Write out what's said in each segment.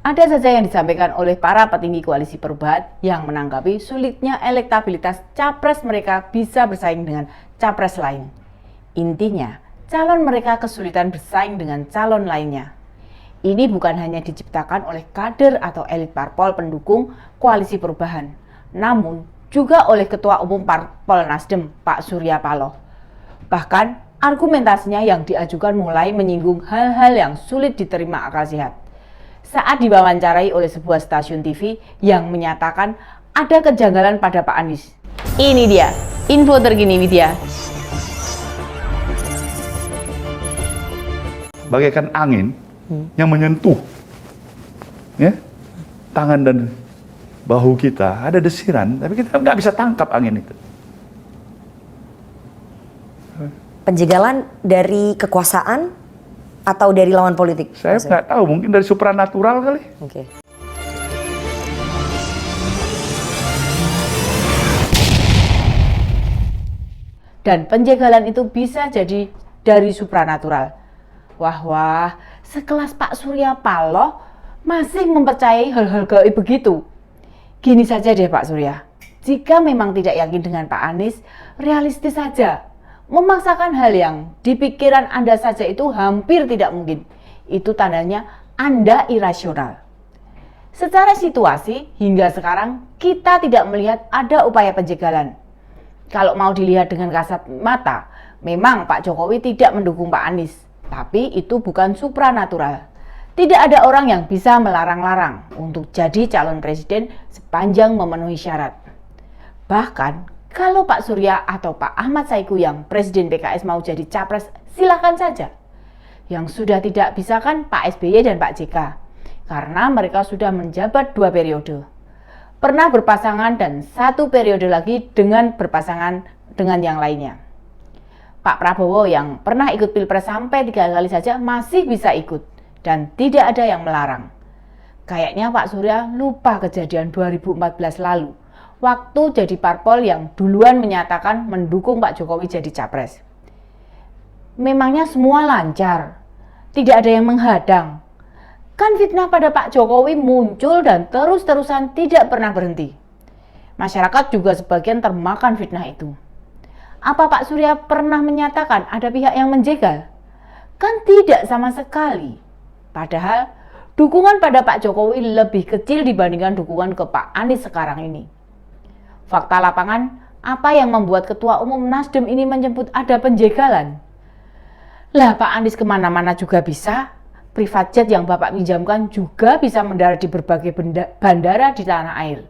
Ada saja yang disampaikan oleh para petinggi koalisi perubahan yang menanggapi sulitnya elektabilitas capres mereka bisa bersaing dengan capres lain. Intinya, calon mereka kesulitan bersaing dengan calon lainnya. Ini bukan hanya diciptakan oleh kader atau elit parpol pendukung koalisi perubahan, namun juga oleh Ketua Umum Parpol Nasdem, Pak Surya Paloh. Bahkan, argumentasinya yang diajukan mulai menyinggung hal-hal yang sulit diterima akal sehat. Saat diwawancarai oleh sebuah stasiun TV yang menyatakan ada kejanggalan pada Pak Anies. Ini dia, info terkini Widya. Bagaikan angin yang menyentuh ya, tangan dan bahu kita, ada desiran, tapi kita nggak bisa tangkap angin itu. Penjagalan dari kekuasaan atau dari lawan politik? Saya nggak tahu, mungkin dari supranatural kali. Oke. Dan penjagalan itu bisa jadi dari supranatural. Wah, sekelas Pak Surya Paloh masih mempercayai hal-hal gaib begitu. Gini saja deh Pak Surya, jika memang tidak yakin dengan Pak Anies, realistis saja. Memaksakan hal yang di pikiran Anda saja itu hampir tidak mungkin. Itu tandanya Anda irasional. Secara situasi, hingga sekarang kita tidak melihat ada upaya penjagalan. Kalau mau dilihat dengan kasat mata, memang Pak Jokowi tidak mendukung Pak Anies. Tapi itu bukan supranatural. Tidak ada orang yang bisa melarang-larang untuk jadi calon presiden sepanjang memenuhi syarat. Bahkan, kalau Pak Surya atau Pak Ahmad Saiku yang Presiden PKS mau jadi capres, silakan saja. Yang sudah tidak bisa kan Pak SBY dan Pak JK, karena mereka sudah menjabat 2 periode. Pernah berpasangan dan 1 periode lagi dengan berpasangan dengan yang lainnya. Pak Prabowo yang pernah ikut Pilpres sampai 3 kali saja masih bisa ikut dan tidak ada yang melarang. Kayaknya Pak Surya lupa kejadian 2014 lalu. Waktu jadi parpol yang duluan menyatakan mendukung Pak Jokowi jadi capres. Memangnya semua lancar, tidak ada yang menghadang. Kan fitnah pada Pak Jokowi muncul dan terus-terusan tidak pernah berhenti. Masyarakat juga sebagian termakan fitnah itu. Apa Pak Surya pernah menyatakan ada pihak yang menjegal? Kan tidak sama sekali. Padahal dukungan pada Pak Jokowi lebih kecil dibandingkan dukungan ke Pak Anies sekarang ini. Fakta lapangan, apa yang membuat Ketua Umum Nasdem ini menyebut ada penjagalan? Lah Pak Anies kemana-mana juga bisa, private jet yang Bapak pinjamkan juga bisa mendarat di berbagai bandara di tanah air.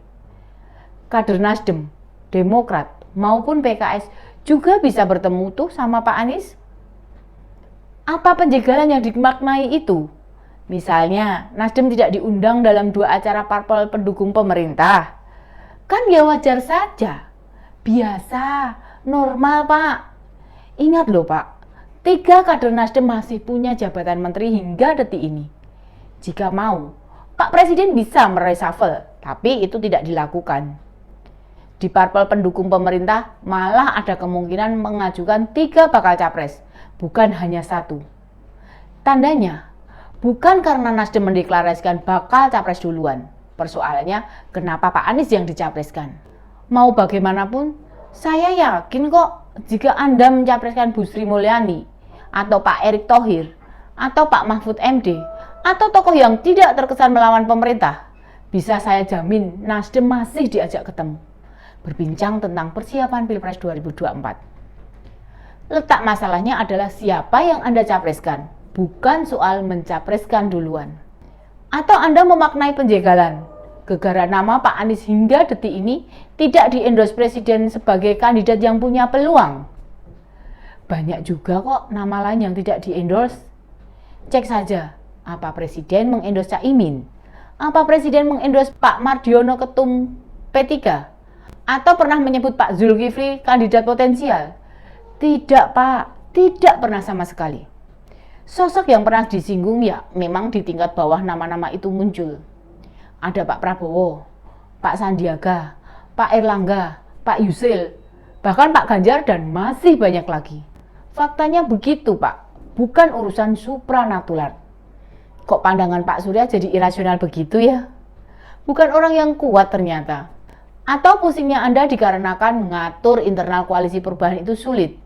Kader Nasdem, Demokrat maupun PKS juga bisa bertemu tuh sama Pak Anies. Apa penjagalan yang dimaknai itu? Misalnya Nasdem tidak diundang dalam 2 acara parpol pendukung pemerintah. Kan ya wajar saja, biasa, normal Pak. Ingat loh Pak, 3 kader Nasdem masih punya jabatan menteri hingga detik ini. Jika mau, Pak Presiden bisa mereshuffle, tapi itu tidak dilakukan. Di parpol pendukung pemerintah malah ada kemungkinan mengajukan 3 bakal capres, bukan hanya 1. Tandanya, bukan karena Nasdem mendeklarasikan bakal capres duluan. Persoalannya, kenapa Pak Anies yang dicapreskan? Mau bagaimanapun, saya yakin kok jika Anda mencapreskan Bu Sri Mulyani, atau Pak Erick Thohir, atau Pak Mahfud MD, atau tokoh yang tidak terkesan melawan pemerintah, bisa saya jamin Nasdem masih diajak ketemu, berbincang tentang persiapan Pilpres 2024. Letak masalahnya adalah siapa yang Anda capreskan, bukan soal mencapreskan duluan. Atau Anda memaknai penjagalan, gegara nama Pak Anies hingga detik ini tidak di-endorse Presiden sebagai kandidat yang punya peluang. Banyak juga kok nama lain yang tidak di-endorse. Cek saja, apa Presiden mengendorse Caimin? Apa Presiden mengendorse Pak Mardiono Ketum P3? Atau pernah menyebut Pak Zulkifli kandidat potensial? Tidak Pak, tidak pernah sama sekali. Sosok yang pernah disinggung ya memang di tingkat bawah nama-nama itu muncul. Ada Pak Prabowo, Pak Sandiaga, Pak Erlangga, Pak Yusril, bahkan Pak Ganjar dan masih banyak lagi. Faktanya begitu Pak, bukan urusan supranatural. Kok pandangan Pak Surya jadi irasional begitu ya? Bukan orang yang kuat ternyata. Atau pusingnya Anda dikarenakan mengatur internal koalisi perubahan itu sulit?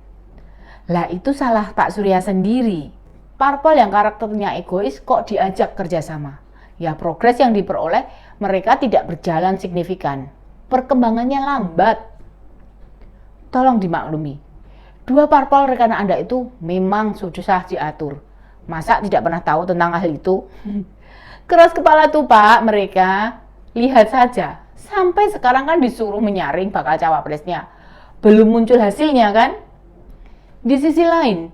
Lah itu salah Pak Surya sendiri. Parpol yang karakternya egois kok diajak kerjasama? Ya progres yang diperoleh mereka tidak berjalan signifikan. Perkembangannya lambat. Tolong dimaklumi. Dua parpol rekan Anda itu memang susah diatur. Masa tidak pernah tahu tentang hal itu? Keras kepala tuh Pak mereka. Lihat saja, sampai sekarang kan disuruh menyaring bakal cawapresnya. Belum muncul hasilnya kan? Di sisi lain,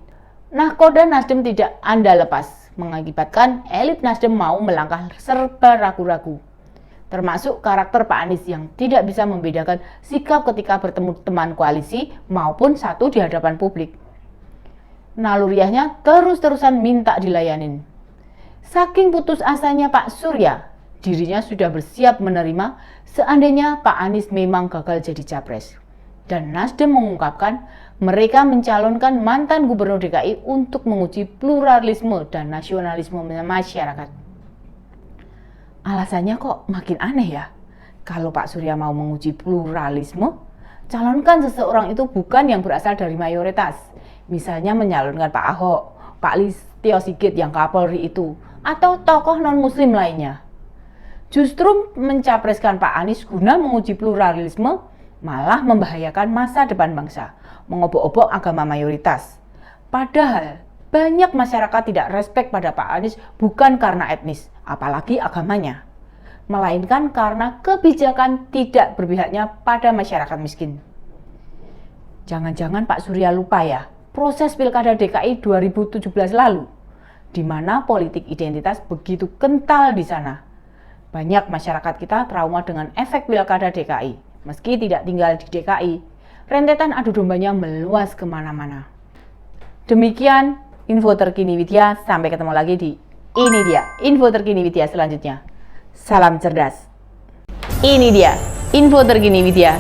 nahkoda Nasdem tidak Anda lepas, mengakibatkan elit Nasdem mau melangkah serba ragu-ragu. Termasuk karakter Pak Anies yang tidak bisa membedakan sikap ketika bertemu teman koalisi maupun satu di hadapan publik. Naluriahnya terus-terusan minta dilayanin. Saking putus asanya Pak Surya, dirinya sudah bersiap menerima seandainya Pak Anies memang gagal jadi capres. Dan Nasdem mengungkapkan mereka mencalonkan mantan gubernur DKI untuk menguji pluralisme dan nasionalisme masyarakat. Alasannya kok makin aneh ya? Kalau Pak Surya mau menguji pluralisme, calonkan seseorang itu bukan yang berasal dari mayoritas. Misalnya menyalonkan Pak Ahok, Pak Listio Sigit yang Kapolri itu, atau tokoh non-muslim lainnya. Justru mencapreskan Pak Anies guna menguji pluralisme malah membahayakan masa depan bangsa, mengobok-obok agama mayoritas. Padahal banyak masyarakat tidak respek pada Pak Anies bukan karena etnis, apalagi agamanya, melainkan karena kebijakan tidak berpihaknya pada masyarakat miskin. Jangan-jangan Pak Surya lupa ya, proses Pilkada DKI 2017 lalu, di mana politik identitas begitu kental di sana. Banyak masyarakat kita trauma dengan efek Pilkada DKI. Meski tidak tinggal di DKI, rentetan adu dombanya meluas kemana-mana. Demikian info terkini Widya, sampai ketemu lagi di Ini Dia, info terkini Widya selanjutnya. Salam cerdas. Ini dia, info terkini Widya.